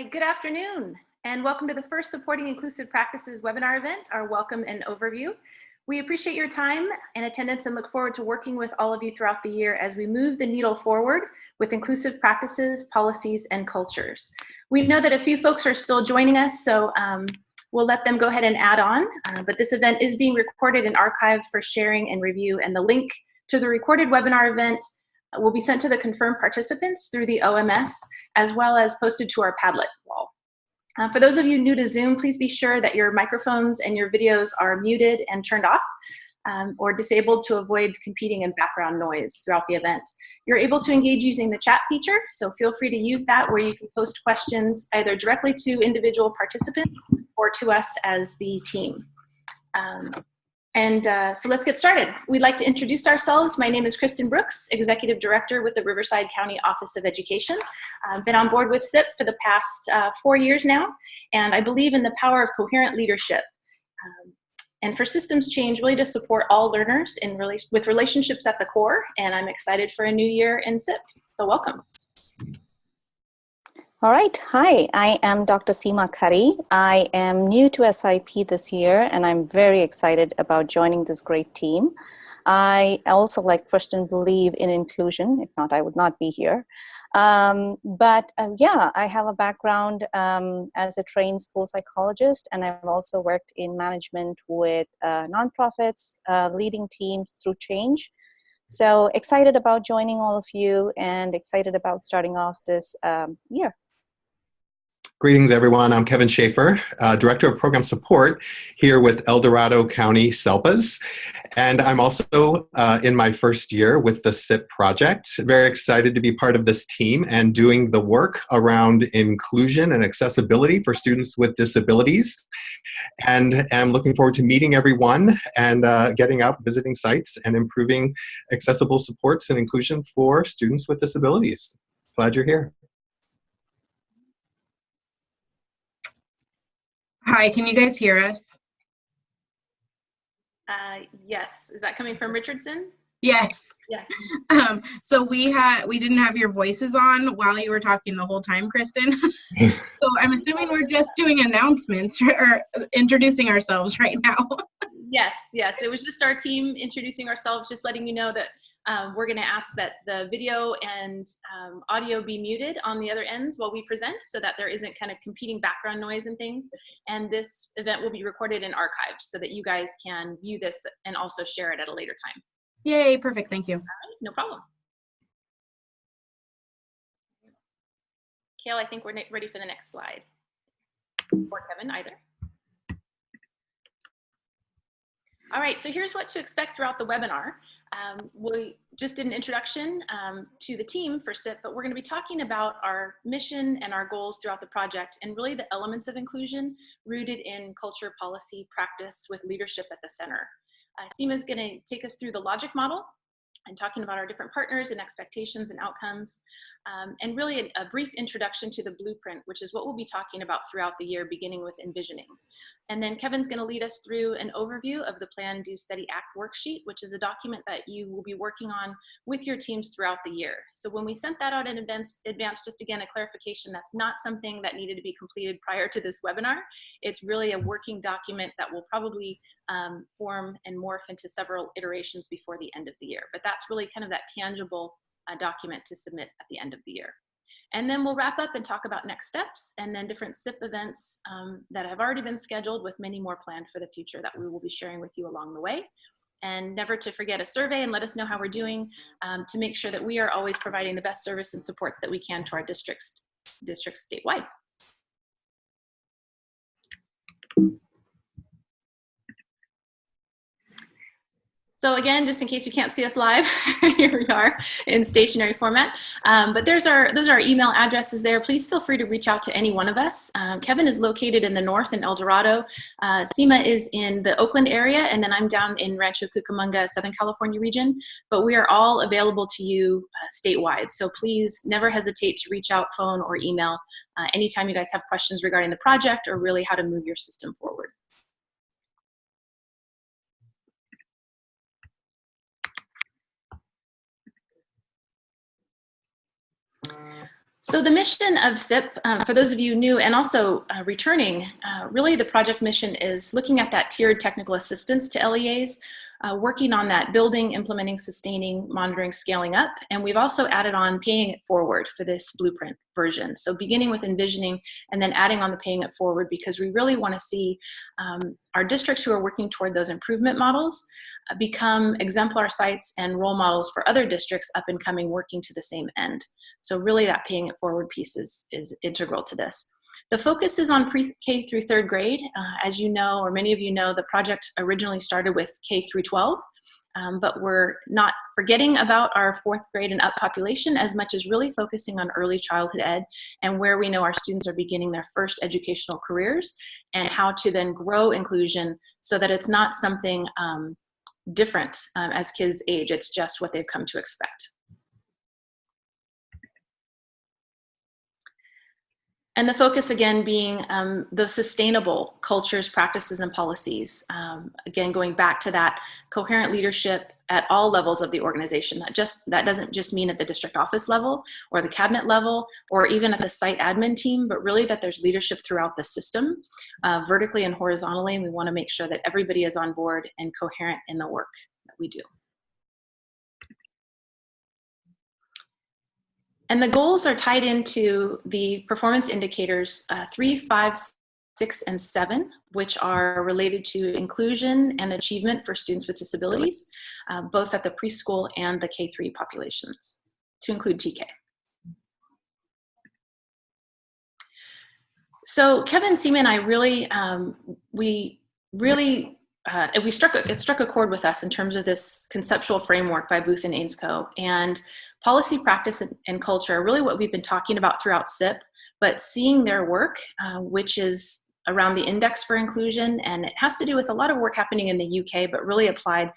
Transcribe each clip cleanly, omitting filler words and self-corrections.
right, good afternoon, and welcome to the first Supporting Inclusive Practices webinar event, our Welcome and Overview. We appreciate your time and attendance and look forward to working with all of you throughout the year as we move the needle forward with inclusive practices, policies, and cultures. We know that a few folks are still joining us, so we'll let them go ahead and add on, but this event is being recorded and archived for sharing and review, and the link to the recorded webinar event will be sent to the confirmed participants through the OMS, as well as posted to our Padlet wall. For those of you new to Zoom, please be sure that your microphones and your videos are muted and turned off or disabled to avoid competing and background noise throughout the event. You're able to engage using the chat feature, so feel free to use that where you can post questions either directly to individual participants or to us as the team. So let's get started. We'd like to introduce ourselves. My name is Kristen Brooks, Executive Director with the Riverside County Office of Education. I've been on board with SIP for the past 4 years now, and I believe in the power of coherent leadership. And for systems change, really to support all learners with relationships at the core, and I'm excited for a new year in SIP, so welcome. All right, hi, I am Dr. Seema Khare. I am new to SIP this year, and I'm very excited about joining this great team. I also, like Kristen, believe in inclusion. If not, I would not be here. Yeah, I have a background as a trained school psychologist, and I've also worked in management with nonprofits, leading teams through change. So excited about joining all of you and excited about starting off this year. Greetings, everyone. I'm Kevin Schaefer, Director of Program Support here with El Dorado County SELPAs. And I'm also in my first year with the SIP project. Very excited to be part of this team and doing the work around inclusion and accessibility for students with disabilities. And I'm looking forward to meeting everyone and getting out, visiting sites, and improving accessible supports and inclusion for students with disabilities. Glad you're here. Hi, can you guys hear us? Yes, is that coming from Richardson? Yes. Yes. So we didn't have your voices on while you were talking the whole time, Kristen. So I'm assuming we're just doing announcements or introducing ourselves right now. Yes, it was just our team introducing ourselves, just letting you know that we're going to ask that the video and audio be muted on the other ends while we present so that there isn't kind of competing background noise and things. And this event will be recorded and archived so that you guys can view this and also share it at a later time. Yay, perfect. Thank you. All right, no problem. Kale, I think we're ready for the next slide. Or Kevin, either. All right, so here's what to expect throughout the webinar. We just did an introduction to the team for SIP, but we're going to be talking about our mission and our goals throughout the project and really the elements of inclusion rooted in culture, policy, practice with leadership at the center. Seema is going to take us through the logic model and talking about our different partners and expectations and outcomes, and really a brief introduction to the blueprint, which is what we'll be talking about throughout the year, beginning with envisioning. And then Kevin's going to lead us through an overview of the Plan, Do, Study, Act worksheet, which is a document that you will be working on with your teams throughout the year. So when we sent that out in advance, just again, a clarification, that's not something that needed to be completed prior to this webinar. It's really a working document that will probably form and morph into several iterations before the end of the year. But that's really kind of that tangible document to submit at the end of the year. And then we'll wrap up and talk about next steps and then different SIP events that have already been scheduled with many more planned for the future that we will be sharing with you along the way. And never to forget a survey and let us know how we're doing to make sure that we are always providing the best service and supports that we can to our districts statewide. So again, just in case you can't see us live, here we are in stationary format. But those are our email addresses there. Please feel free to reach out to any one of us. Kevin is located in the north in El Dorado. Seema is in the Oakland area, and then I'm down in Rancho Cucamonga, Southern California region. But we are all available to you statewide. So please never hesitate to reach out, phone or email, anytime you guys have questions regarding the project or really how to move your system forward. So the mission of SIP, for those of you new and also returning, really the project mission is looking at that tiered technical assistance to LEAs, working on that building, implementing, sustaining, monitoring, scaling up. And we've also added on paying it forward for this blueprint version. So beginning with envisioning and then adding on the paying it forward, because we really want to see our districts who are working toward those improvement models become exemplar sites and role models for other districts up and coming working to the same end. So really that paying it forward piece is integral to this. The focus is on pre-K through third grade. As you know, or many of you know, the project originally started with K through 12, but we're not forgetting about our fourth grade and up population as much as really focusing on early childhood ed and where we know our students are beginning their first educational careers and how to then grow inclusion so that it's not something different as kids age, it's just what they've come to expect. And the focus again being those sustainable cultures, practices, and policies. Again, going back to that coherent leadership at all levels of the organization. That doesn't just mean at the district office level or the cabinet level or even at the site admin team, but really that there's leadership throughout the system, vertically and horizontally. And we want to make sure that everybody is on board and coherent in the work that we do. And the goals are tied into the performance indicators 3, 5, 6, and 7, which are related to inclusion and achievement for students with disabilities, both at the preschool and the K-3 populations, to include TK. So Kevin Seaman and I really, it struck a chord with us in terms of this conceptual framework by Booth and Ainscoe. And policy, practice, and culture are really what we've been talking about throughout SIP, but seeing their work, which is around the index for inclusion, and it has to do with a lot of work happening in the UK, but really applied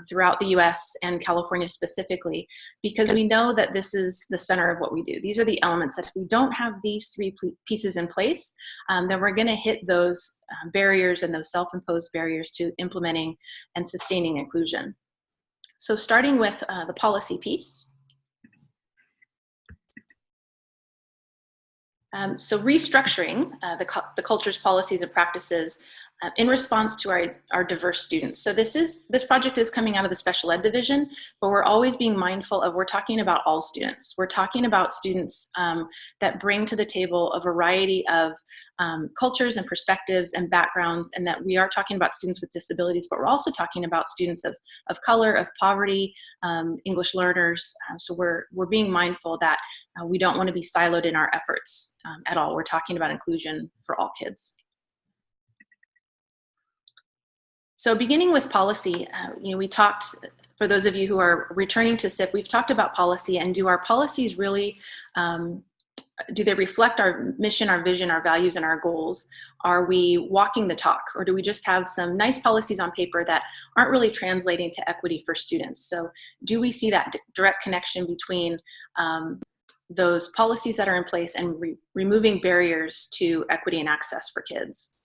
throughout the US and California specifically, because we know that this is the center of what we do. These are the elements that if we don't have these 3 pieces in place, then we're gonna hit those barriers and those self-imposed barriers to implementing and sustaining inclusion. So starting with the policy piece. So restructuring the cultures, policies, and practices in response to our diverse students. So this project is coming out of the special ed division, but we're always being mindful of, we're talking about all students. We're talking about students that bring to the table a variety of cultures and perspectives and backgrounds, and that we are talking about students with disabilities, but we're also talking about students of color, of poverty, English learners. So we're being mindful that we don't want to be siloed in our efforts at all. We're talking about inclusion for all kids. So beginning with policy, we talked, for those of you who are returning to SIP, we've talked about policy, and do our policies really, do they reflect our mission, our vision, our values, and our goals? Are we walking the talk, or do we just have some nice policies on paper that aren't really translating to equity for students? So do we see that direct connection between those policies that are in place and removing barriers to equity and access for kids?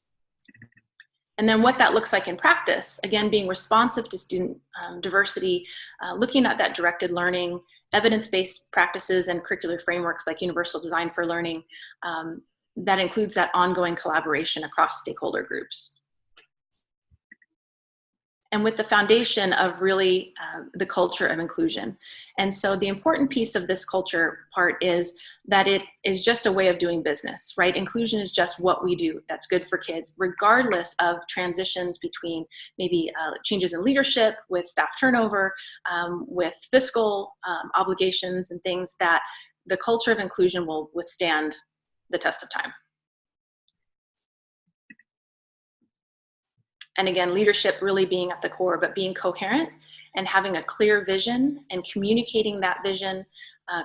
And then what that looks like in practice, again, being responsive to student diversity, looking at that directed learning, evidence-based practices and curricular frameworks like Universal Design for Learning, that includes that ongoing collaboration across stakeholder groups. And with the foundation of really the culture of inclusion. And so the important piece of this culture part is that it is just a way of doing business, right? Inclusion is just what we do that's good for kids, regardless of transitions between maybe changes in leadership, with staff turnover, with fiscal obligations and things, that the culture of inclusion will withstand the test of time. And again, leadership really being at the core, but being coherent and having a clear vision and communicating that vision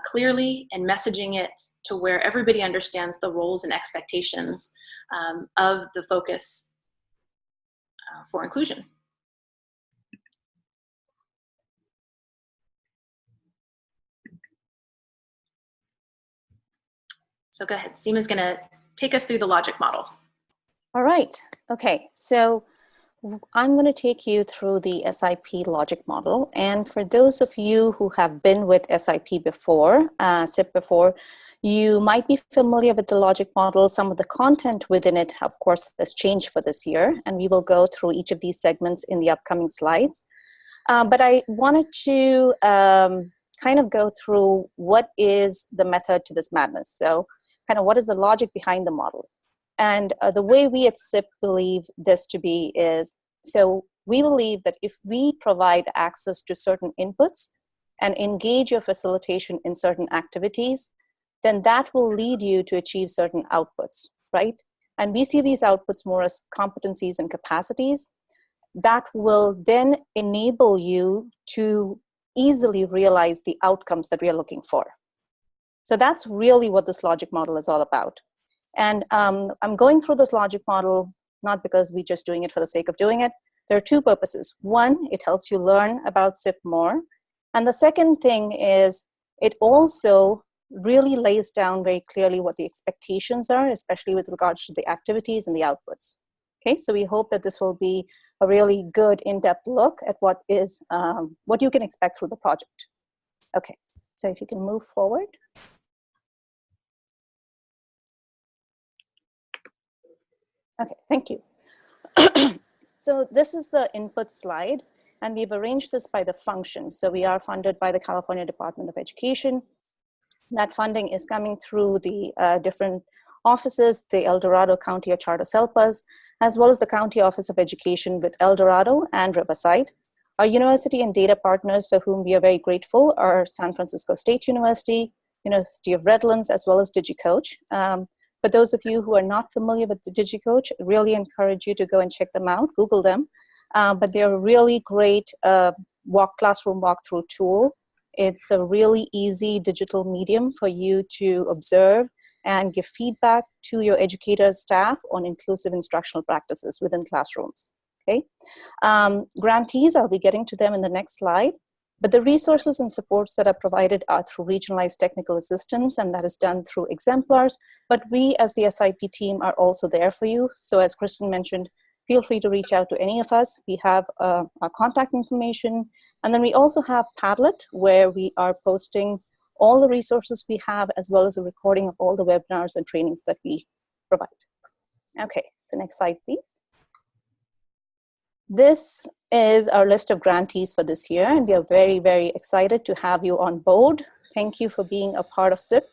clearly and messaging it to where everybody understands the roles and expectations of the focus for inclusion. So go ahead, Seema's gonna take us through the logic model. All right, okay, so I'm going to take you through the SIP logic model. And for those of you who have been with SIP before, SIP before, you might be familiar with the logic model. Some of the content within it, of course, has changed for this year. And we will go through each of these segments in the upcoming slides. But I wanted to kind of go through what is the method to this madness. So kind of what is the logic behind the model? And the way we at SIP believe this to be is, so we believe that if we provide access to certain inputs and engage your facilitation in certain activities, then that will lead you to achieve certain outputs, right? And we see these outputs more as competencies and capacities that will then enable you to easily realize the outcomes that we are looking for. So that's really what this logic model is all about. And I'm going through this logic model not because we're just doing it for the sake of doing it. There are two purposes. One, it helps you learn about SIP more. And the second thing is it also really lays down very clearly what the expectations are, especially with regards to the activities and the outputs. Okay, so we hope that this will be a really good in-depth look at what you can expect through the project. Okay, so if you can move forward. Okay, thank you. So this is the input slide, and we've arranged this by the function. So we are funded by the California Department of Education. That funding is coming through the different offices, the El Dorado County Charter SELPAs, as well as the County Office of Education with El Dorado and Riverside. Our university and data partners for whom we are very grateful are San Francisco State University, University of Redlands, as well as DigiCoach. For those of you who are not familiar with the DigiCoach, I really encourage you to go and check them out, Google them. But they're a really great classroom walkthrough tool. It's a really easy digital medium for you to observe and give feedback to your educators, staff on inclusive instructional practices within classrooms. Okay, grantees, I'll be getting to them in the next slide. But the resources and supports that are provided are through regionalized technical assistance, and that is done through exemplars. But we as the SIP team are also there for you. So as Kristen mentioned, feel free to reach out to any of us. We have our contact information. And then we also have Padlet, where we are posting all the resources we have, as well as a recording of all the webinars and trainings that we provide. Okay, so next slide, please. This is our list of grantees for this year, and we are very, very excited to have you on board. Thank you for being a part of SIP.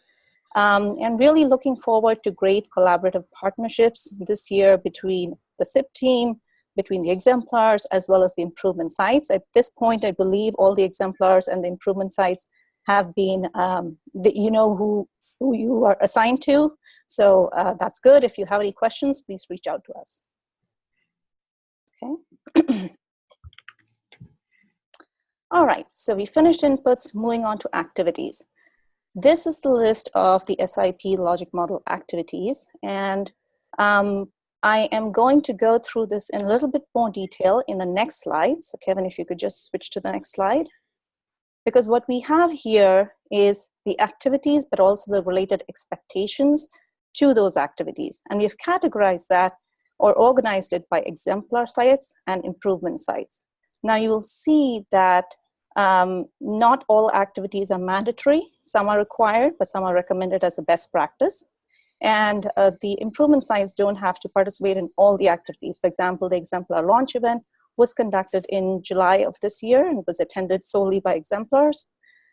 And really looking forward to great collaborative partnerships this year between the SIP team, between the exemplars, as well as the improvement sites. At this point, I believe all the exemplars and the improvement sites have been, you know who you are assigned to. So that's good. If you have any questions, please reach out to us. Okay. All right, so we finished inputs, moving on to activities. This is the list of the SIP logic model activities, and I am going to go through this in a little bit more detail in the next slide. So Kevin, if you could just switch to the next slide. Because what we have here is the activities, but also the related expectations to those activities. And we've categorized that or organized it by exemplar sites and improvement sites. Now you will see that not all activities are mandatory. Some are required, but some are recommended as a best practice. And the improvement sites don't have to participate in all the activities. For example, the exemplar launch event was conducted in July of this year and was attended solely by exemplars.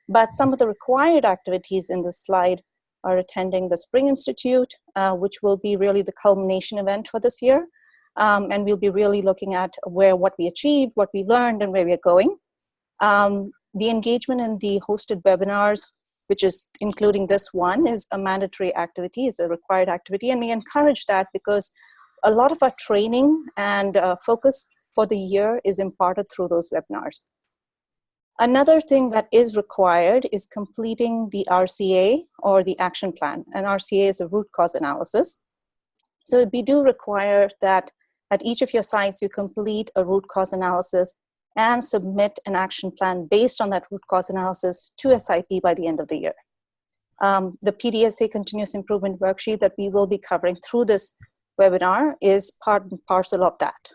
But some of the required activities in this slide are attending the Spring Institute, which will be really the culmination event for this year. And we'll be really looking at what we achieved, what we learned, and where we're going. The engagement in the hosted webinars, which is including this one, is a mandatory activity, is a required activity. And we encourage that because a lot of our training and focus for the year is imparted through those webinars. Another thing that is required is completing the RCA or the action plan. And RCA is a root cause analysis. So we do require that at each of your sites, you complete a root cause analysis and submit an action plan based on that root cause analysis to SIP by the end of the year. The PDSA continuous improvement worksheet that we will be covering through this webinar is part and parcel of that.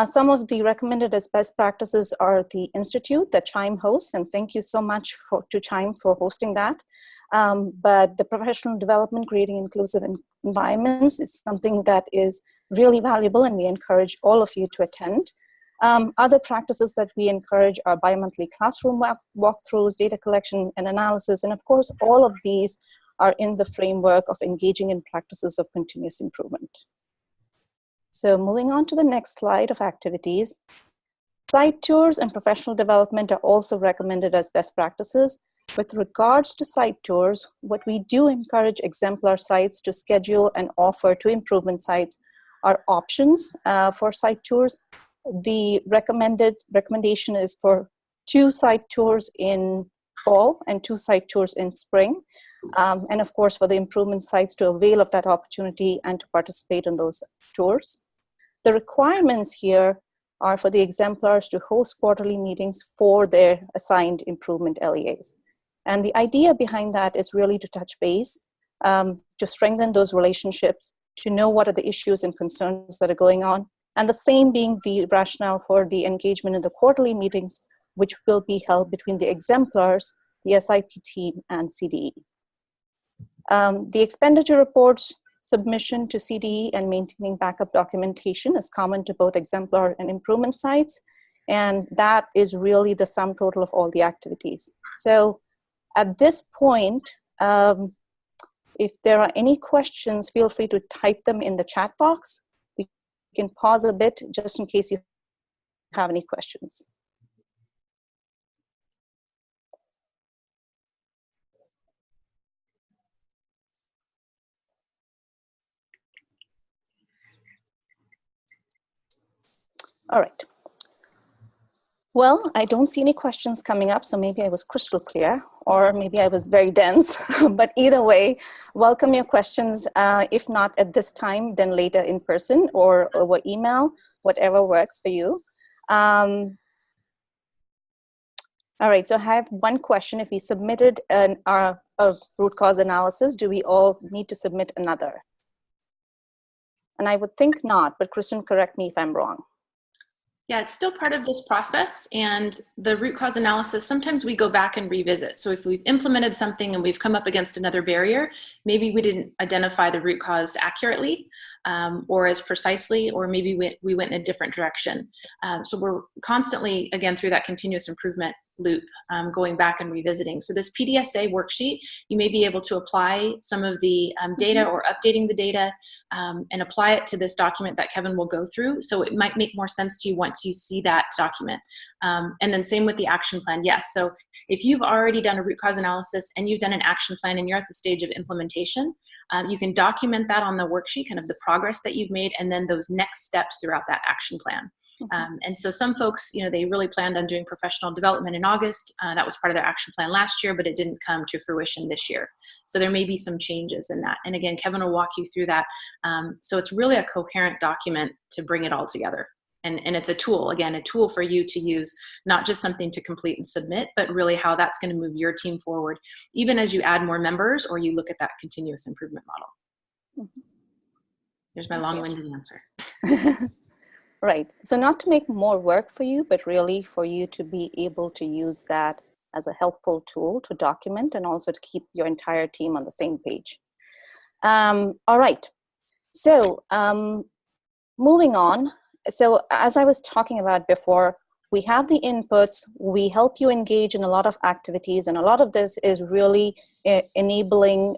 Some of the recommended as best practices are the institute that CHIME hosts, and thank you so much to CHIME for hosting that. But the professional development, creating inclusive environments is something that is really valuable, and we encourage all of you to attend. Other practices that we encourage are bi-monthly classroom walkthroughs, data collection and analysis, and of course, all of these are in the framework of engaging in practices of continuous improvement. So moving on to the next slide of activities, site tours and professional development are also recommended as best practices. With regards to site tours, what we do encourage exemplar sites to schedule and offer to improvement sites are options for site tours. The recommendation is for 2 site tours in fall and 2 site tours in spring. And of course, for the improvement sites to avail of that opportunity and to participate in those tours. The requirements here are for the exemplars to host quarterly meetings for their assigned improvement LEAs. And the idea behind that is really to touch base, to strengthen those relationships, to know what are the issues and concerns that are going on, and the same being the rationale for the engagement in the quarterly meetings, which will be held between the exemplars, the SIP team, and CDE. The expenditure reports submission to CDE and maintaining backup documentation is common to both exemplar and improvement sites, and that is really the sum total of all the activities. So at this point, if there are any questions, feel free to type them in the chat box. We can pause a bit just in case you have any questions. All right. Well, I don't see any questions coming up, so maybe I was crystal clear, or maybe I was very dense. But either way, welcome your questions. If not at this time, then later in person or over email, whatever works for you. All right, so I have one question. If we submitted a root cause analysis, do we all need to submit another? And I would think not, but Kristen, correct me if I'm wrong. Yeah, it's still part of this process, and the root cause analysis, sometimes we go back and revisit. So if we've implemented something and we've come up against another barrier, maybe we didn't identify the root cause accurately or as precisely, or maybe we went in a different direction. So we're constantly, again, through that continuous improvement loop, going back and revisiting. So this PDSA worksheet, you may be able to apply some of the data or updating the data and apply it to this document that Kevin will go through. So it might make more sense to you once you see that document. And then same with the action plan. Yes, so if you've already done a root cause analysis and you've done an action plan and you're at the stage of implementation, you can document that on the worksheet, kind of the progress that you've made, and then those next steps throughout that action plan. And so some folks, you know, they really planned on doing professional development in August. That was part of their action plan last year, but it didn't come to fruition this year. So there may be some changes in that. And again, Kevin will walk you through that. So it's really a coherent document to bring it all together. And it's a tool, again, a tool for you to use, not just something to complete and submit, but really how that's going to move your team forward, even as you add more members or you look at that continuous improvement model. There's my long-winded answer. Right. So not to make more work for you, but really for you to be able to use that as a helpful tool to document and also to keep your entire team on the same page. All right. So moving on. So as I was talking about before, we have the inputs, we help you engage in a lot of activities, and a lot of this is really enabling,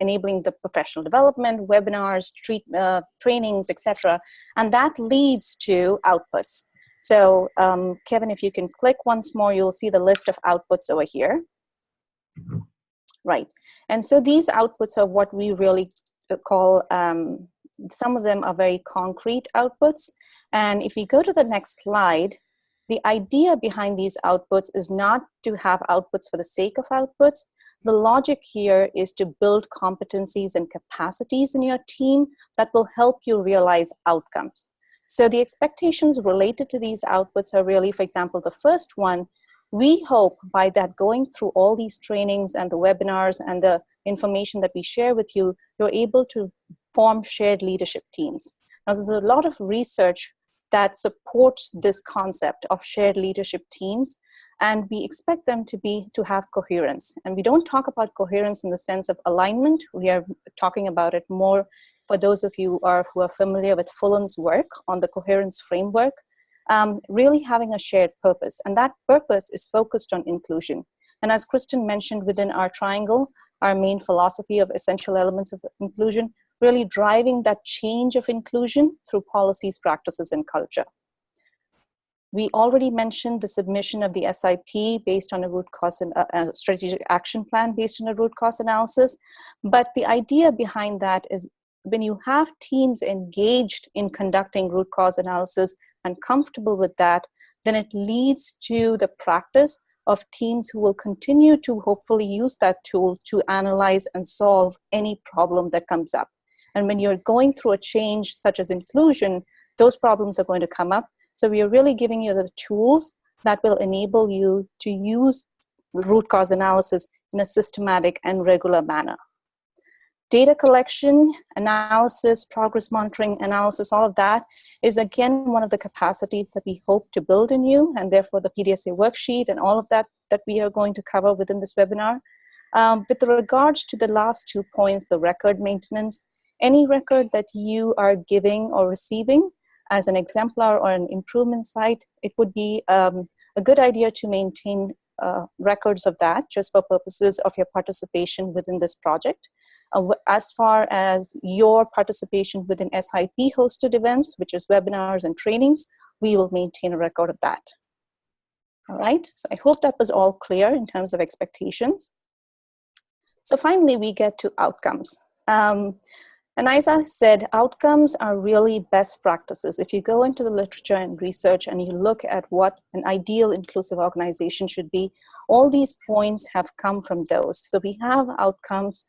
enabling the professional development, webinars, trainings, etc. And that leads to outputs. So Kevin, if you can click once more, you'll see the list of outputs over here. Right. And so these outputs are what we really call, some of them are very concrete outputs. And if we go to the next slide, the idea behind these outputs is not to have outputs for the sake of outputs. The logic here is to build competencies and capacities in your team that will help you realize outcomes. So the expectations related to these outputs are really, for example, the first one, we hope by that going through all these trainings and the webinars and the information that we share with you, you're able to form shared leadership teams. Now, there's a lot of research that supports this concept of shared leadership teams, and we expect them to have coherence. And we don't talk about coherence in the sense of alignment. We are talking about it more for those of you who are familiar with Fullen's work on the coherence framework, really having a shared purpose. And that purpose is focused on inclusion. And as Kristen mentioned, within our triangle, our main philosophy of essential elements of inclusion, really driving that change of inclusion through policies, practices, and culture. We already mentioned the submission of the SIP based on a root cause and a strategic action plan based on a root cause analysis. But the idea behind that is when you have teams engaged in conducting root cause analysis and comfortable with that, then it leads to the practice of teams who will continue to hopefully use that tool to analyze and solve any problem that comes up. And when you're going through a change such as inclusion, those problems are going to come up. So we are really giving you the tools that will enable you to use root cause analysis in a systematic and regular manner. Data collection, analysis, progress monitoring, analysis, all of that is again one of the capacities that we hope to build in you, and therefore the PDSA worksheet and all of that we are going to cover within this webinar. With regards to the last 2 points, the record maintenance, any record that you are giving or receiving as an exemplar or an improvement site, it would be a good idea to maintain records of that just for purposes of your participation within this project. As far as your participation within SIP hosted events, which is webinars and trainings, we will maintain a record of that. All right, so I hope that was all clear in terms of expectations. So finally, we get to outcomes. And as I said, outcomes are really best practices. If you go into the literature and research and you look at what an ideal inclusive organization should be, all these points have come from those. So we have outcomes.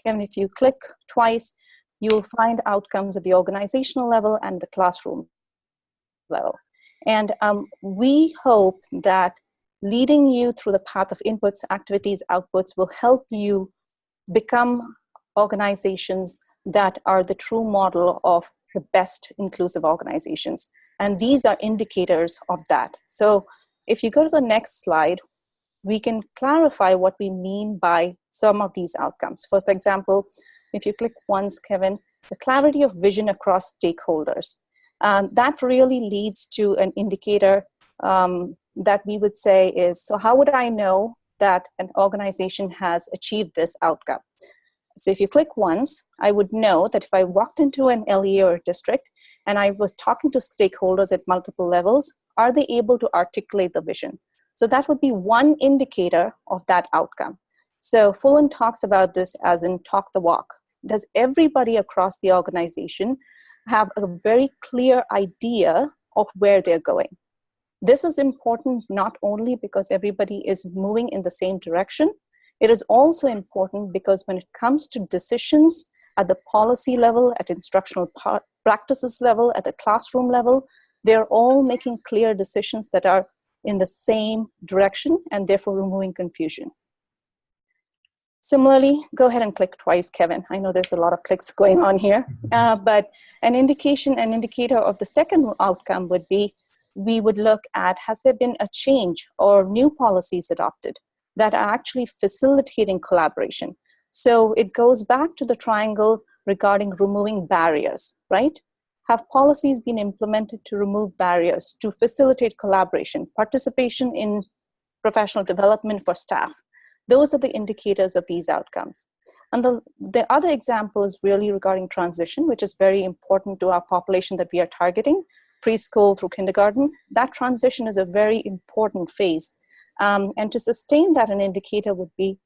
Kevin, if you click twice, you'll find outcomes at the organizational level and the classroom level. And we hope that leading you through the path of inputs, activities, outputs will help you become organizations that are the true model of the best inclusive organizations. And these are indicators of that. So if you go to the next slide, we can clarify what we mean by some of these outcomes. For example, if you click once, Kevin, the clarity of vision across stakeholders. That really leads to an indicator that we would say is, so how would I know that an organization has achieved this outcome? So if you click once, I would know that if I walked into an LEA or district and I was talking to stakeholders at multiple levels, are they able to articulate the vision? So that would be one indicator of that outcome. So Fullen talks about this as in talk the walk. Does everybody across the organization have a very clear idea of where they're going? This is important not only because everybody is moving in the same direction, it is also important because when it comes to decisions at the policy level, at instructional practices level, at the classroom level, they're all making clear decisions that are in the same direction and therefore removing confusion. Similarly, go ahead and click twice, Kevin. I know there's a lot of clicks going on here, but an indicator of the second outcome would be, we would look at, has there been a change or new policies adopted that are actually facilitating collaboration? So it goes back to the triangle regarding removing barriers, right? Have policies been implemented to remove barriers, to facilitate collaboration, participation in professional development for staff? Those are the indicators of these outcomes. And the other example is really regarding transition, which is very important to our population that we are targeting, preschool through kindergarten. That transition is a very important phase. And to sustain that, an indicator would be,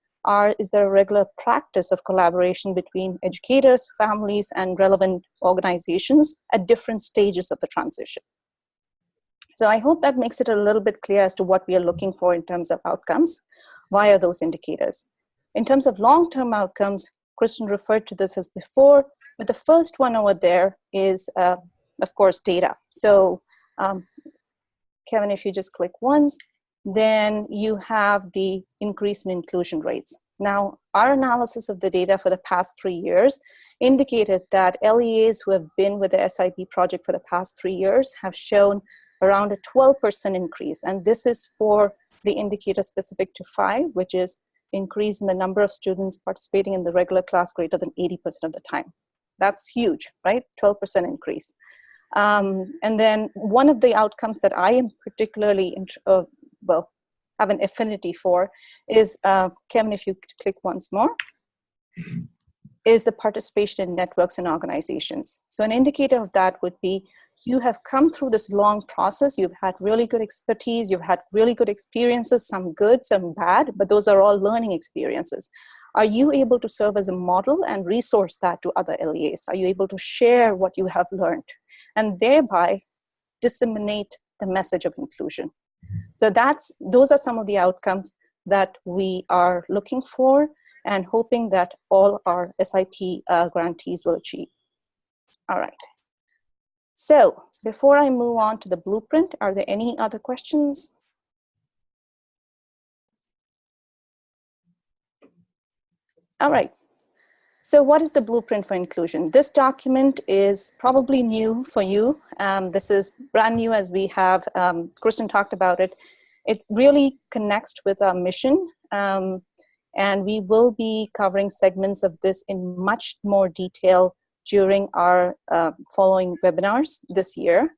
is there a regular practice of collaboration between educators, families, and relevant organizations at different stages of the transition? So I hope that makes it a little bit clear as to what we are looking for in terms of outcomes via those indicators. In terms of long-term outcomes, Kristen referred to this as before, but the first one over there is, of course, data. So Kevin, if you just click once, then you have the increase in inclusion rates. Now, our analysis of the data for the past 3 years indicated that LEAs who have been with the SIP project for the past 3 years have shown around a 12% increase. And this is for the indicator specific to 5, which is increase in the number of students participating in the regular class greater than 80% of the time. That's huge, right? 12% increase. And then one of the outcomes that I am particularly, have an affinity for is, Kevin, if you could click once more, is the participation in networks and organizations. So an indicator of that would be, you have come through this long process, you've had really good expertise, you've had really good experiences, some good, some bad, but those are all learning experiences. Are you able to serve as a model and resource that to other LEAs? Are you able to share what you have learned and thereby disseminate the message of inclusion? So those are some of the outcomes that we are looking for and hoping that all our SIP grantees will achieve. All right. So before I move on to the blueprint, are there any other questions? All right. So what is the blueprint for inclusion? This document is probably new for you. This is brand new, as we have, Kristen talked about it. It really connects with our mission. And we will be covering segments of this in much more detail during our following webinars this year.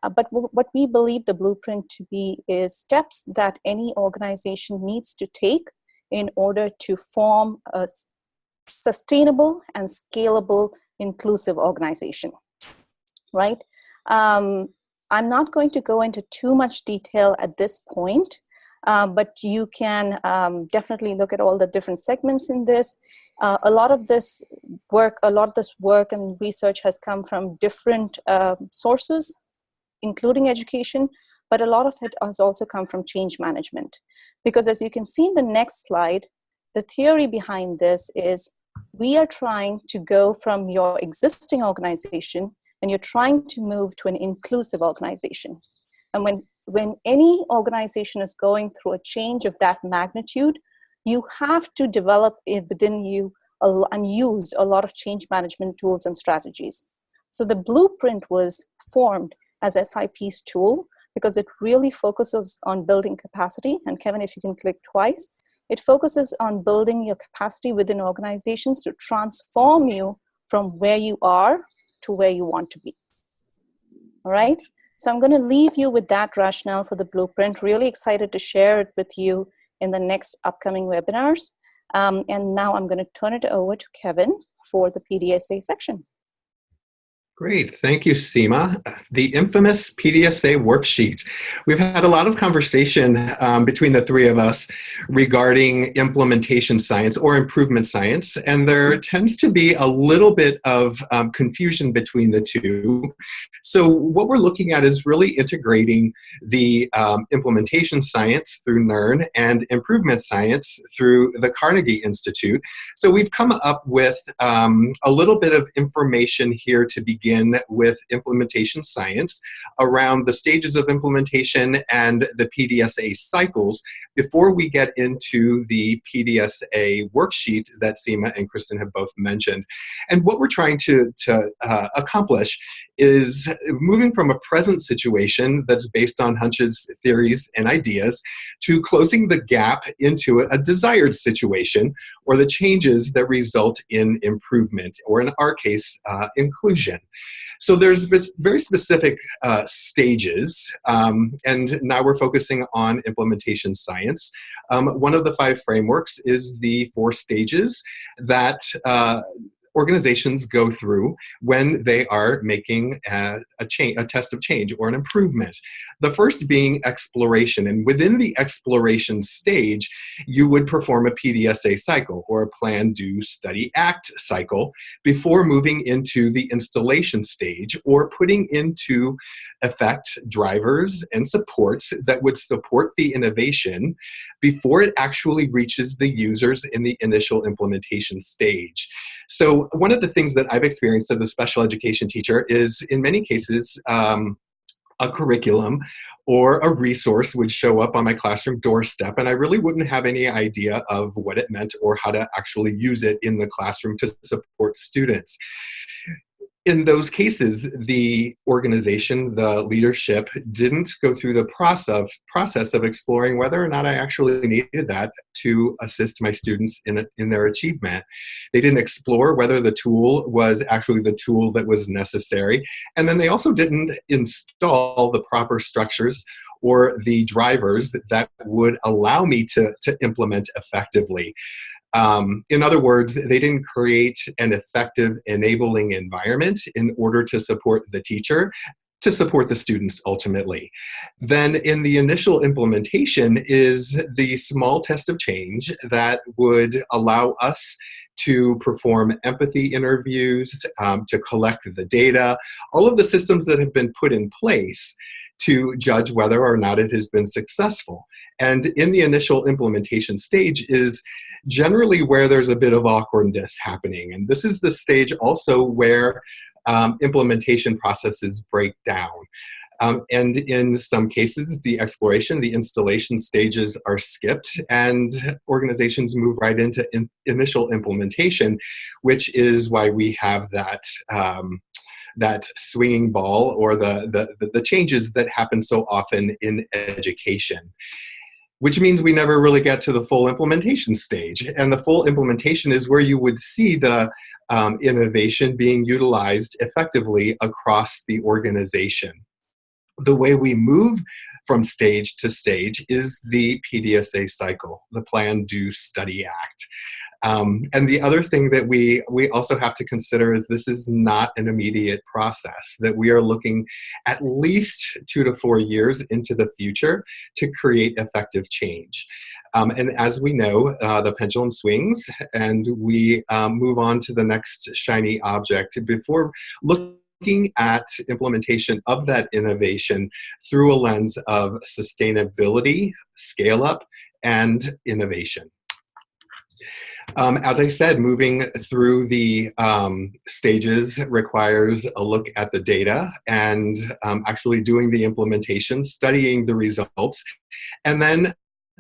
But what we believe the blueprint to be is steps that any organization needs to take in order to form a sustainable and scalable inclusive organization, right? I'm not going to go into too much detail at this point, but you can definitely look at all the different segments in this. A lot of this work and research has come from different sources, including education, but a lot of it has also come from change management. Because as you can see in the next slide, the theory behind this is we are trying to go from your existing organization and you're trying to move to an inclusive organization. And when any organization is going through a change of that magnitude, you have to develop it within you and use a lot of change management tools and strategies. So the blueprint was formed as SIP's tool because it really focuses on building capacity. And Kevin, if you can click twice, it focuses on building your capacity within organizations to transform you from where you are to where you want to be. All right? So I'm going to leave you with that rationale for the blueprint. Really excited to share it with you in the next upcoming webinars. And now I'm going to turn it over to Kevin for the PDSA section. Great. Thank you, Seema. The infamous PDSA worksheet. We've had a lot of conversation between the three of us regarding implementation science or improvement science, and there tends to be a little bit of confusion between the two. So what we're looking at is really integrating the implementation science through NERN and improvement science through the Carnegie Institute. So we've come up with a little bit of information here to begin with implementation science around the stages of implementation and the PDSA cycles before we get into the PDSA worksheet that Seema and Kristen have both mentioned. And what we're trying to accomplish is moving from a present situation that's based on hunches, theories, and ideas to closing the gap into a desired situation or the changes that result in improvement, or in our case, inclusion. So there's very specific stages, and now we're focusing on implementation science. One of the 5 frameworks is the 4 stages that organizations go through when they are making a test of change or an improvement. The first being exploration, and within the exploration stage, you would perform a PDSA cycle or a plan, do, study, act cycle before moving into the installation stage or putting into effect drivers and supports that would support the innovation before it actually reaches the users in the initial implementation stage. So one of the things that I've experienced as a special education teacher is, in many cases, a curriculum or a resource would show up on my classroom doorstep, and I really wouldn't have any idea of what it meant or how to actually use it in the classroom to support students. In those cases, the organization, the leadership, didn't go through the process of exploring whether or not I actually needed that to assist my students in their achievement. They didn't explore whether the tool was actually the tool that was necessary. And then they also didn't install the proper structures or the drivers that would allow me to implement effectively. In other words, they didn't create an effective enabling environment in order to support the teacher, to support the students ultimately. Then in the initial implementation is the small test of change that would allow us to perform empathy interviews, to collect the data, all of the systems that have been put in place to judge whether or not it has been successful. And in the initial implementation stage is generally where there's a bit of awkwardness happening. And this is the stage also where implementation processes break down. And in some cases, the exploration, the installation stages are skipped, and organizations move right into initial implementation, which is why we have that swinging ball, or the changes that happen so often in education. Which means we never really get to the full implementation stage. And the full implementation is where you would see the innovation being utilized effectively across the organization. The way we move from stage to stage is the PDSA cycle, the Plan, Do, Study Act. And the other thing that we also have to consider is this is not an immediate process, that we are looking at least 2 to 4 years into the future to create effective change. And as we know, the pendulum swings, and we move on to the next shiny object before looking at implementation of that innovation through a lens of sustainability, scale up, and innovation. As I said, moving through the stages requires a look at the data and actually doing the implementation, studying the results, and then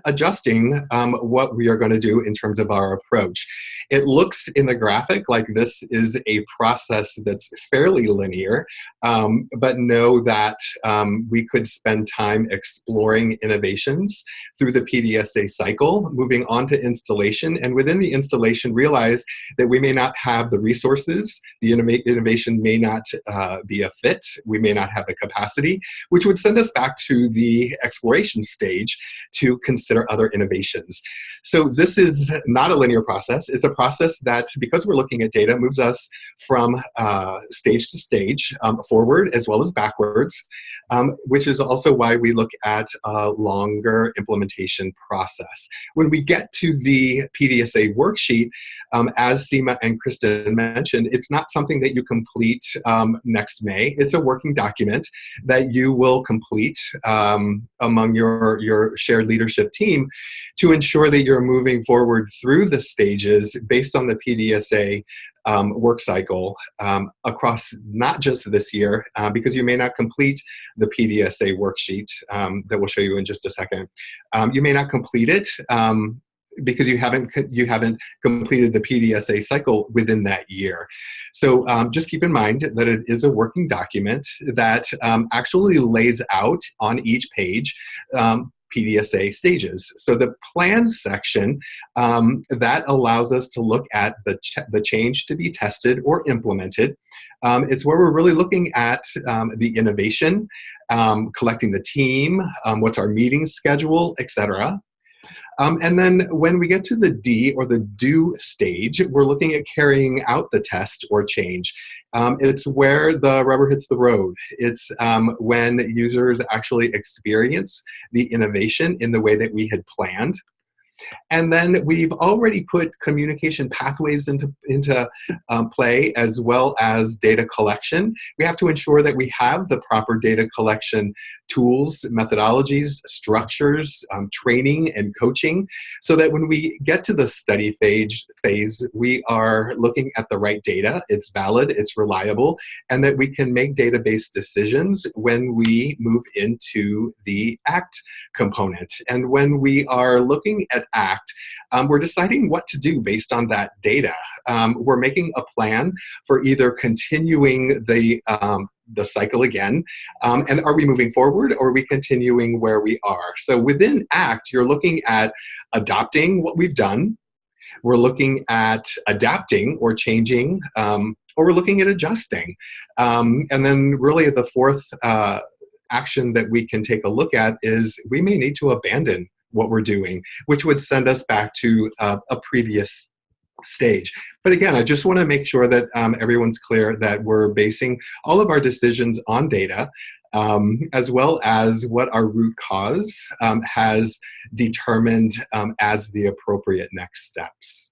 adjusting what we are going to do in terms of our approach. It looks in the graphic like this is a process that's fairly linear, but know that we could spend time exploring innovations through the PDSA cycle, moving on to installation, and within the installation realize that we may not have the resources, the innovation may not be a fit, we may not have the capacity, which would send us back to the exploration stage to consider other innovations. So this is not a linear process. It's a process that, because we're looking at data, moves us from stage to stage, forward as well as backwards, which is also why we look at a longer implementation process. When we get to the PDSA worksheet, as Seema and Kristen mentioned, it's not something that you complete next May. It's a working document that you will complete among your shared leadership team to ensure that you're moving forward through the stages based on the PDSA work cycle across not just this year, because you may not complete the PDSA worksheet that we'll show you in just a second. You may not complete it because you haven't completed the PDSA cycle within that year. So just keep in mind that it is a working document that actually lays out on each page PDSA stages. So the plan section, that allows us to look at the change to be tested or implemented. It's where we're really looking at the innovation, collecting the team, what's our meeting schedule, etc. And then when we get to the D, or the do stage, we're looking at carrying out the test or change. It's where the rubber hits the road. It's when users actually experience the innovation in the way that we had planned. And then we've already put communication pathways into play, as well as data collection. We have to ensure that we have the proper data collection tools, methodologies, structures, training, and coaching, so that when we get to the study phase, we are looking at the right data, it's valid, it's reliable, and that we can make data-based decisions when we move into the ACT component. And when we are looking at ACT, we're deciding what to do based on that data. We're making a plan for either continuing the cycle again, and are we moving forward, or are we continuing where we are? So within ACT, you're looking at adopting what we've done, we're looking at adapting or changing, or we're looking at adjusting. And then really the fourth action that we can take a look at is we may need to abandon what we're doing, which would send us back to a previous stage. But again, I just want to make sure that everyone's clear that we're basing all of our decisions on data, as well as what our root cause has determined as the appropriate next steps.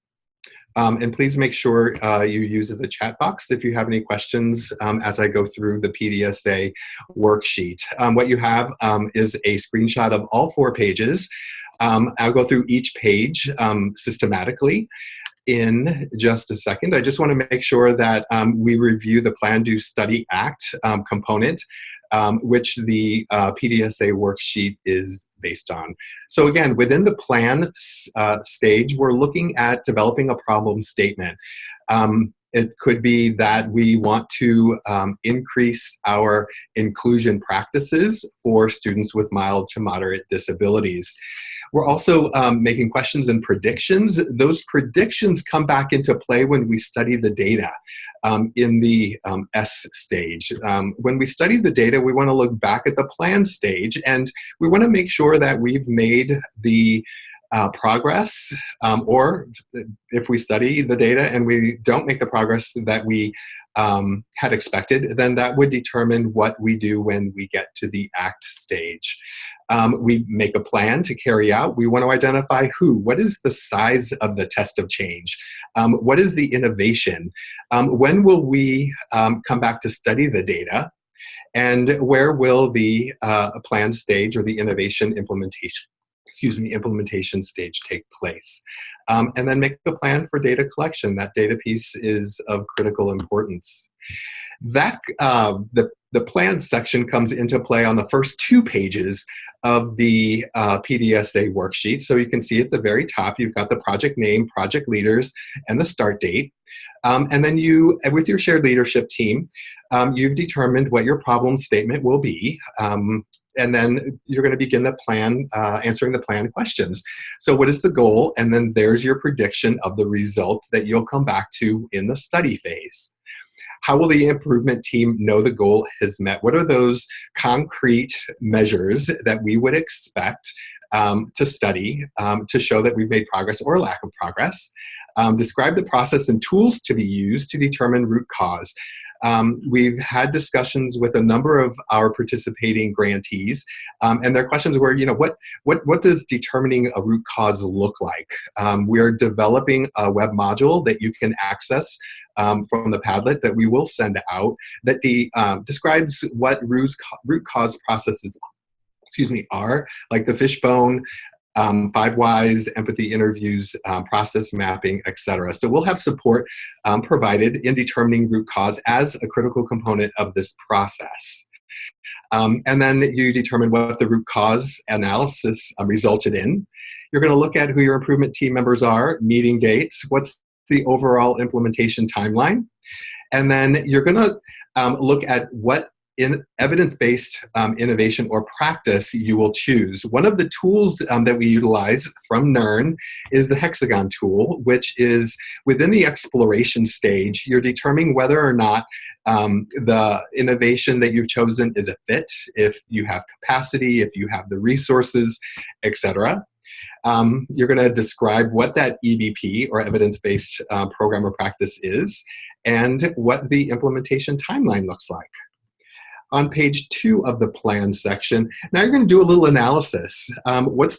And please make sure you use the chat box if you have any questions as I go through the PDSA worksheet. What you have is a screenshot of all 4 pages. I'll go through each page systematically in just a second. I just want to make sure that we review the Plan, Do, Study, Act component, which the PDSA worksheet is based on. So again, within the plan stage, we're looking at developing a problem statement. It could be that we want to increase our inclusion practices for students with mild to moderate disabilities. We're also making questions and predictions. Those predictions come back into play when we study the data in the S stage. When we study the data, we want to look back at the plan stage, and we want to make sure that we've made the progress, or if we study the data and we don't make the progress that we had expected, then that would determine what we do when we get to the ACT stage. We make a plan to carry out. We want to identify who. What is the size of the test of change? What is the innovation? When will we come back to study the data? And where will the plan stage or the innovation implementation stage take place? And then make a plan for data collection. That data piece is of critical importance. That the plan section comes into play on the first 2 pages of the PDSA worksheet. So you can see at the very top, you've got the project name, project leaders, and the start date. And then you, with your shared leadership team, you've determined what your problem statement will be. And then you're going to begin the plan, answering the plan questions. So what is the goal? And then there's your prediction of the result that you'll come back to in the study phase. How will the improvement team know the goal is met? What are those concrete measures that we would expect to study to show that we've made progress or lack of progress? Describe the process and tools to be used to determine root cause. We've had discussions with a number of our participating grantees, and their questions were, what does determining a root cause look like? We are developing a web module that you can access from the Padlet that we will send out that describes what root cause processes are, like the fishbone, 5 whys, empathy interviews, process mapping, etc. So we'll have support provided in determining root cause as a critical component of this process. And then you determine what the root cause analysis resulted in. You're going to look at who your improvement team members are, meeting dates, what's the overall implementation timeline, and then you're going to look at what in evidence-based innovation or practice you will choose. One of the tools that we utilize from NERN is the hexagon tool, which is within the exploration stage. You're determining whether or not the innovation that you've chosen is a fit, if you have capacity, if you have the resources, etc. You're going to describe what that EBP or evidence-based program or practice is and what the implementation timeline looks like. On page 2 of the plan section, now you're going to do a little analysis. What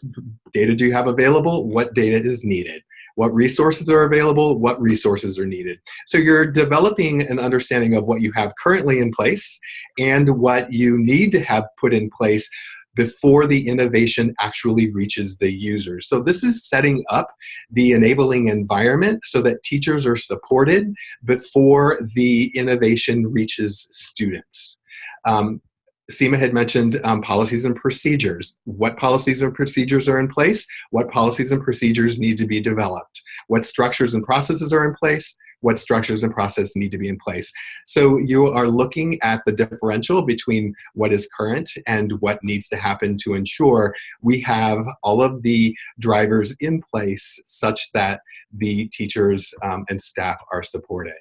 data do you have available? What data is needed? what resources are available, what resources are needed. So you're developing an understanding of what you have currently in place and what you need to have put in place before the innovation actually reaches the users. So this is setting up the enabling environment so that teachers are supported before the innovation reaches students. Seema had mentioned policies and procedures. What policies and procedures are in place? What policies and procedures need to be developed? What structures and processes are in place? What structures and processes need to be in place? So you are looking at the differential between what is current and what needs to happen to ensure we have all of the drivers in place such that the teachers and staff are supported.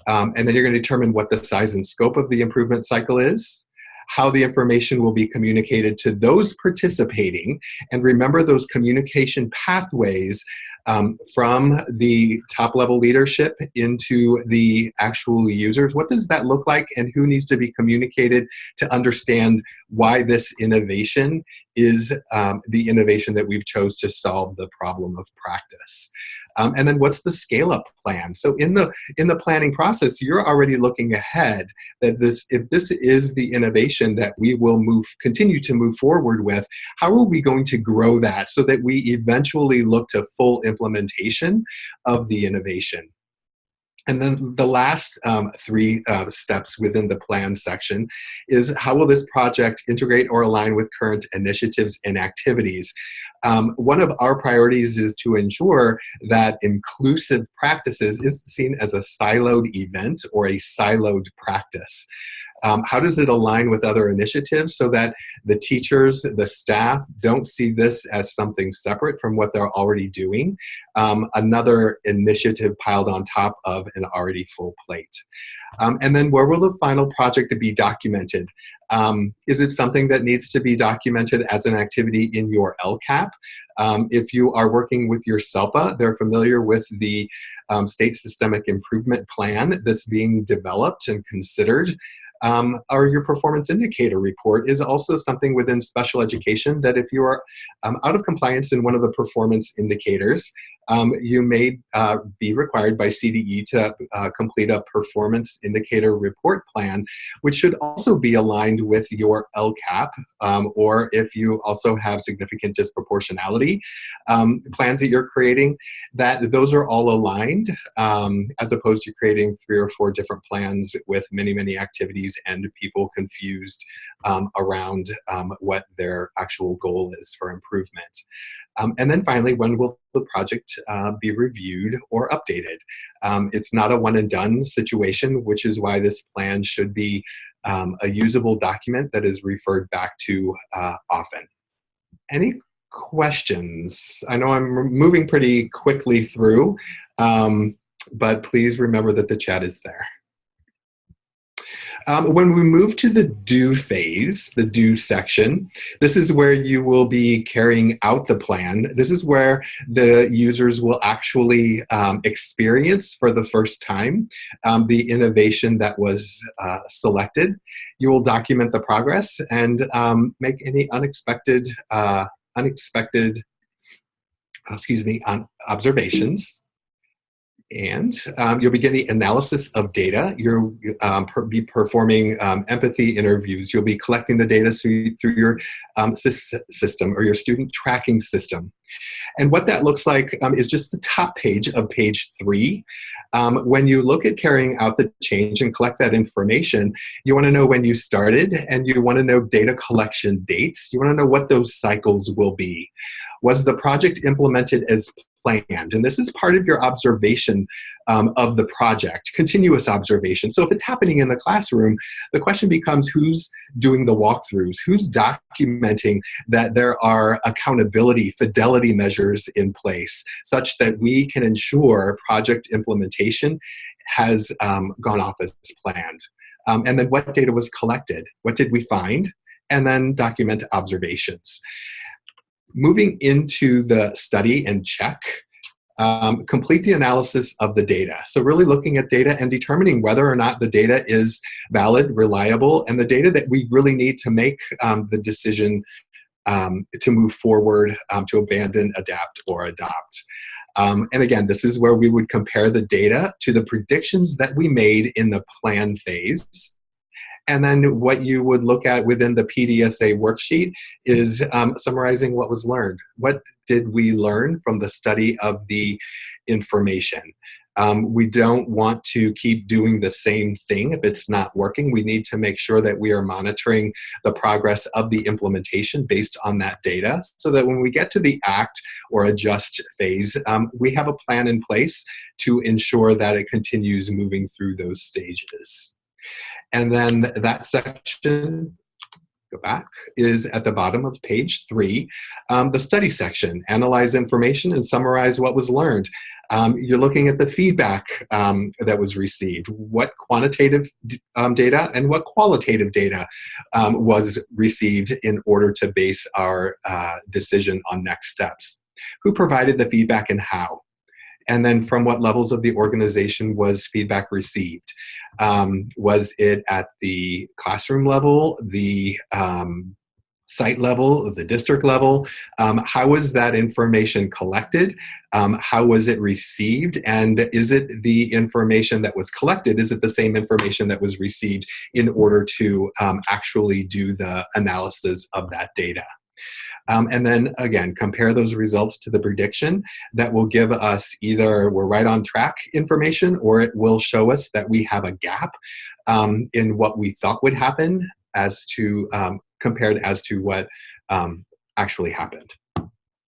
And then you're going to determine what the size and scope of the improvement cycle is, how the information will be communicated to those participating, and remember those communication pathways from the top level leadership into the actual users. What does that look like, and who needs to be communicated to understand why this innovation is the innovation that we've chose to solve the problem of practice? And then what's the scale-up plan? So in the planning process, you're already looking ahead that if this is the innovation that we will continue to move forward with, how are we going to grow that so that we eventually look to full implementation of the innovation? And then the last three steps within the plan section is how will this project integrate or align with current initiatives and activities? One of our priorities is to ensure that inclusive practices is seen as a siloed event or a siloed practice. How does it align with other initiatives so that the teachers, the staff don't see this as something separate from what they're already doing, another initiative piled on top of an already full plate? And then where will the final project be documented? Is it something that needs to be documented as an activity in your LCAP? If you are working with your SELPA, they're familiar with the State Systemic Improvement Plan that's being developed and considered. Or your performance indicator report is also something within special education that if you are out of compliance in one of the performance indicators, you may be required by CDE to complete a performance indicator report plan, which should also be aligned with your LCAP, or if you also have significant disproportionality plans that you're creating, that those are all aligned, as opposed to creating 3 or 4 different plans with many, many activities and people confused around what their actual goal is for improvement. And then finally, when will the project be reviewed or updated? It's not a one and done situation, which is why this plan should be a usable document that is referred back to often. Any questions? I know I'm moving pretty quickly through, but please remember that the chat is there. When we move to the do phase, the do section, this is where you will be carrying out the plan. This is where the users will actually experience for the first time the innovation that was selected. You will document the progress and make any unexpected observations. And you'll begin the analysis of data. You'll be performing empathy interviews. You'll be collecting the data through your system or your student tracking system. And what that looks like is just the top page of page 3. When you look at carrying out the change and collect that information, you want to know when you started, and you want to know data collection dates. You want to know what those cycles will be. Was the project implemented as planned? And this is part of your observation of the project, continuous observation. So if it's happening in the classroom, the question becomes who's doing the walkthroughs, who's documenting that there are accountability, fidelity measures in place such that we can ensure project implementation has gone off as planned. And then what data was collected? What did we find? And then document observations. Moving into the study and check, complete the analysis of the data. So really looking at data and determining whether or not the data is valid, reliable, and the data that we really need to make the decision to move forward, to abandon, adapt, or adopt. And again, this is where we would compare the data to the predictions that we made in the plan phase. And then what you would look at within the PDSA worksheet is summarizing what was learned. What did we learn from the study of the information? We don't want to keep doing the same thing if it's not working. We need to make sure that we are monitoring the progress of the implementation based on that data, so that when we get to the act or adjust phase, we have a plan in place to ensure that it continues moving through those stages. And then that section, go back, is at the bottom of page 3. The study section, analyze information and summarize what was learned. You're looking at the feedback that was received, what quantitative data and what qualitative data was received in order to base our decision on next steps. Who provided the feedback and how? And then from what levels of the organization was feedback received? Was it at the classroom level, the site level, the district level? How was that information collected? How was it received? And is it the information that was collected, is it the same information that was received in order to actually do the analysis of that data? And then again, compare those results to the prediction. That will give us either we're right on track information, or it will show us that we have a gap in what we thought would happen as to compared as to what actually happened.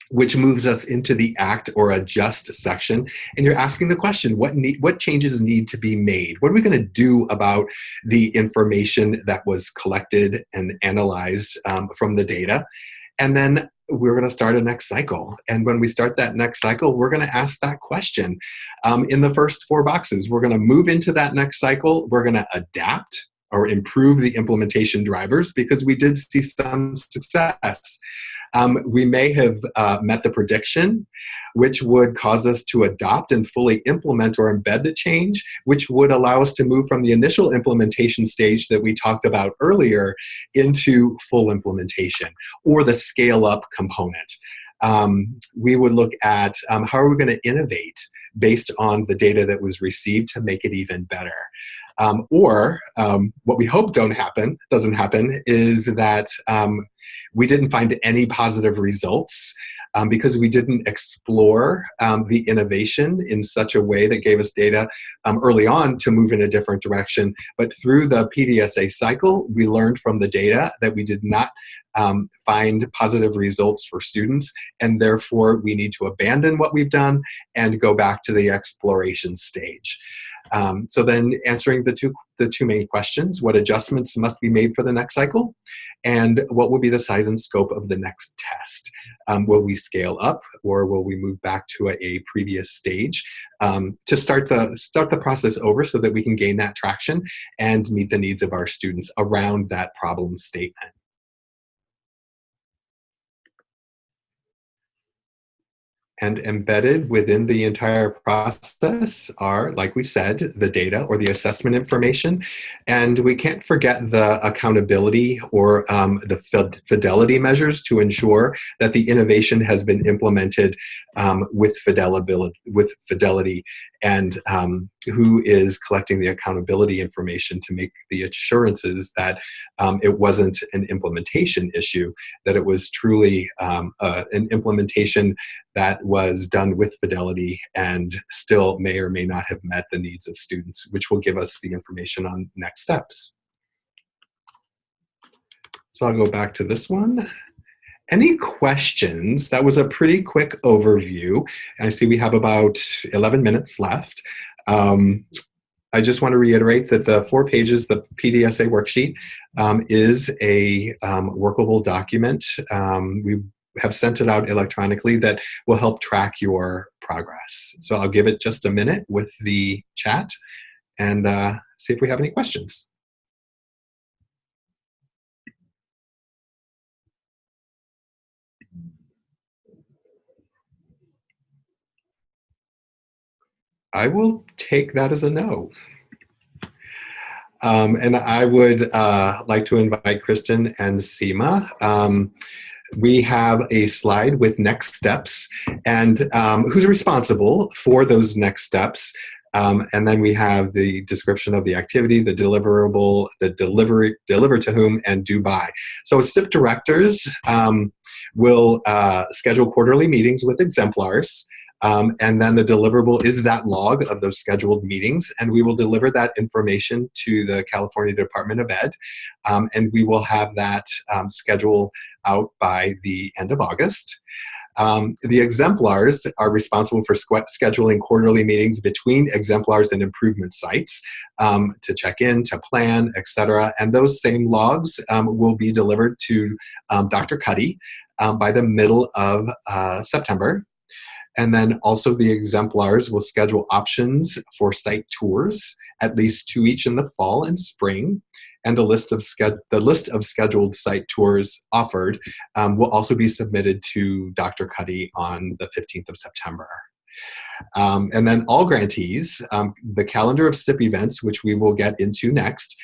Which moves us into the act or adjust section. And you're asking the question, what changes need to be made? What are we going to do about the information that was collected and analyzed from the data? And then we're going to start a next cycle. And when we start that next cycle, we're going to ask that question. In the first 4 boxes, we're going to move into that next cycle. We're going to adapt or improve the implementation drivers because we did see some success. We may have met the prediction, which would cause us to adopt and fully implement or embed the change, which would allow us to move from the initial implementation stage that we talked about earlier into full implementation or the scale up component. We would look at how are we going to innovate based on the data that was received to make it even better. Or what we hope doesn't happen is that we didn't find any positive results because we didn't explore the innovation in such a way that gave us data early on to move in a different direction. But through the PDSA cycle, we learned from the data that we did not find positive results for students, and therefore we need to abandon what we've done and go back to the exploration stage. So then answering the two main questions, what adjustments must be made for the next cycle, and what will be the size and scope of the next test? Will we scale up, or will we move back to a previous stage to start the process over so that we can gain that traction and meet the needs of our students around that problem statement? And embedded within the entire process are, like we said, the data or the assessment information. And we can't forget the accountability or the fidelity measures to ensure that the innovation has been implemented with fidelity, and who is collecting the accountability information to make the assurances that it wasn't an implementation issue, that it was truly an implementation that was done with fidelity and still may or may not have met the needs of students, which will give us the information on next steps. So I'll go back to this one. Any questions? That was a pretty quick overview. I see we have about 11 minutes left. I just want to reiterate that the 4 pages, the PDSA worksheet, is a workable document. We have sent it out electronically that will help track your progress. So I'll give it just a minute with the chat and see if we have any questions. I will take that as a no. And I would like to invite Kristen and Seema we have a slide with next steps and who's responsible for those next steps. And then we have the description of the activity, the deliverable, the deliver to whom, and due by. So SIP directors will schedule quarterly meetings with exemplars. And then the deliverable is that log of those scheduled meetings, and we will deliver that information to the California Department of Ed, and we will have that schedule out by the end of August. The exemplars are responsible for scheduling quarterly meetings between exemplars and improvement sites to check in, to plan, etc. And those same logs will be delivered to Dr. Cuddy by the middle of September. And then also the exemplars will schedule options for site tours, at least 2 each in the fall and spring. And the list of scheduled site tours offered will also be submitted to Dr. Cuddy on the 15th of September. And then all grantees, the calendar of SIP events, which we will get into next,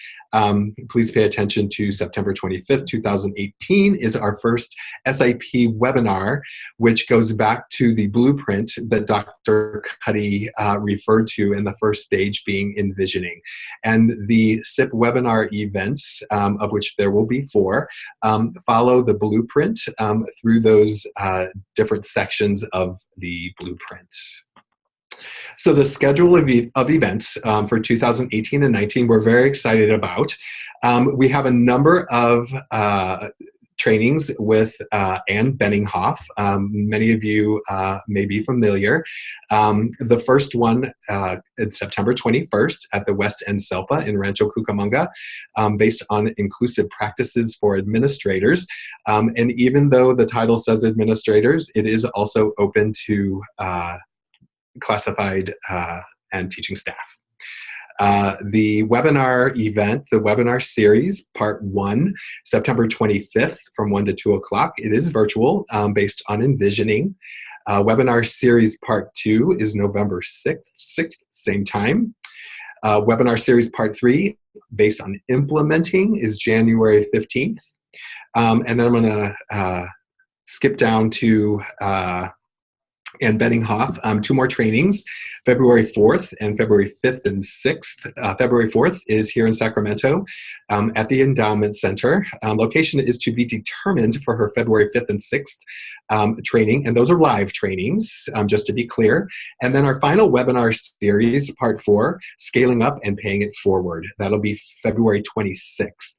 please pay attention to September 25th, 2018 is our first SIP webinar, which goes back to the blueprint that Dr. Cuddy referred to in the first stage being envisioning. And the SIP webinar events, of which there will be 4, follow the blueprint through those different sections of the blueprint. So the schedule of events for 2018 and 19 we're very excited about. We have a number of trainings with Ann Benninghoff. Many of you may be familiar. The first one is September 21st at the West End SELPA in Rancho Cucamonga, based on inclusive practices for administrators. And even though the title says administrators, it is also open to classified and teaching staff. The webinar event, the webinar series, part 1, September 25th from 1 to 2 o'clock. It is virtual, based on envisioning. Webinar series part 2 is November 6th, same time. Webinar series part 3, based on implementing, is January 15th. And then I'm going to skip down to Ann Benninghoff, 2 more trainings, February 4th and February 5th and 6th. February 4th is here in Sacramento at the Endowment Center. Location is to be determined for her February 5th and 6th training, and those are live trainings, just to be clear. And then our final webinar series, part 4, Scaling Up and Paying It Forward. That'll be February 26th.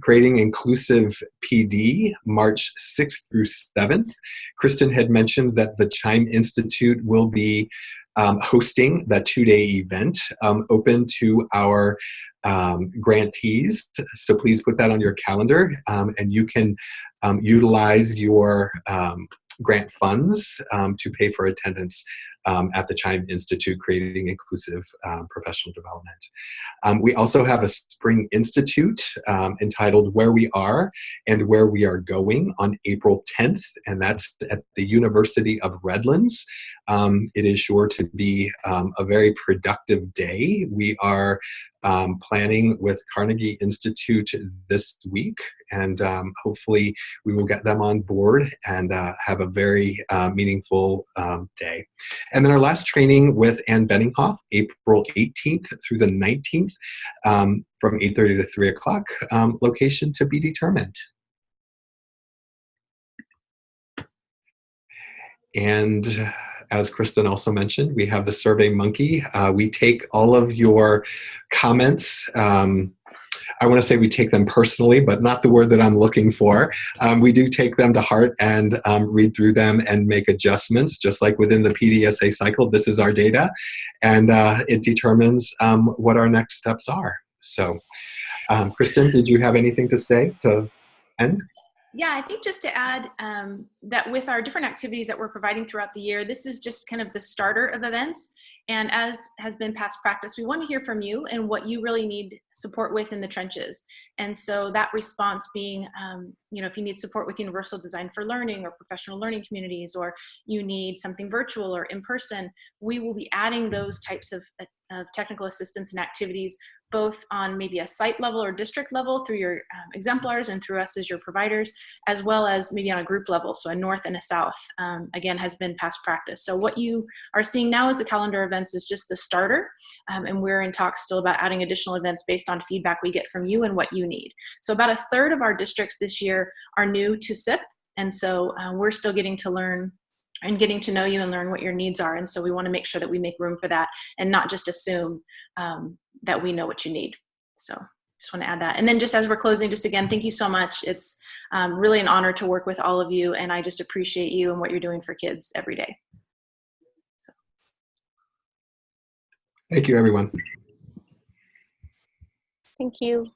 Creating Inclusive PD, March 6th through 7th. Kristen had mentioned that the Chime Institute will be hosting that 2-day event open to our grantees. So please put that on your calendar, and you can utilize your grant funds to pay for attendance at the Chime Institute, Creating Inclusive Professional Development. We also have a Spring Institute entitled Where We Are and Where We Are Going on April 10th, and that's at the University of Redlands. It is sure to be a very productive day. We are planning with Carnegie Institute this week, and hopefully we will get them on board and have a very meaningful day. And then our last training with Ann Benninghoff, April 18th through the 19th, from 8:30 to 3 o'clock, location to be determined. And as Kristen also mentioned, we have the Survey Monkey. We take all of your comments. I want to say we take them personally, but not the word that I'm looking for. We do take them to heart and read through them and make adjustments, just like within the PDSA cycle. This is our data, and it determines what our next steps are. So, Kristen, did you have anything to say to end? Yeah, I think just to add that with our different activities that we're providing throughout the year, this is just kind of the starter of events. And as has been past practice, we want to hear from you and what you really need support with in the trenches. And so that response being, if you need support with Universal Design for Learning or professional learning communities, or you need something virtual or in person, we will be adding those types of technical assistance and activities, both on maybe a site level or district level through your exemplars and through us as your providers, as well as maybe on a group level. So a north and a south, again, has been past practice. So what you are seeing now as the calendar events is just the starter. And we're in talks still about adding additional events based on feedback we get from you and what you need. So about a third of our districts this year are new to SIP. And so we're still getting to learn and getting to know you and learn what your needs are. And so we want to make sure that we make room for that and not just assume that we know what you need. So just want to add that. And then just as we're closing, just again, thank you so much. It's really an honor to work with all of you. And I just appreciate you and what you're doing for kids every day. So. Thank you, everyone. Thank you.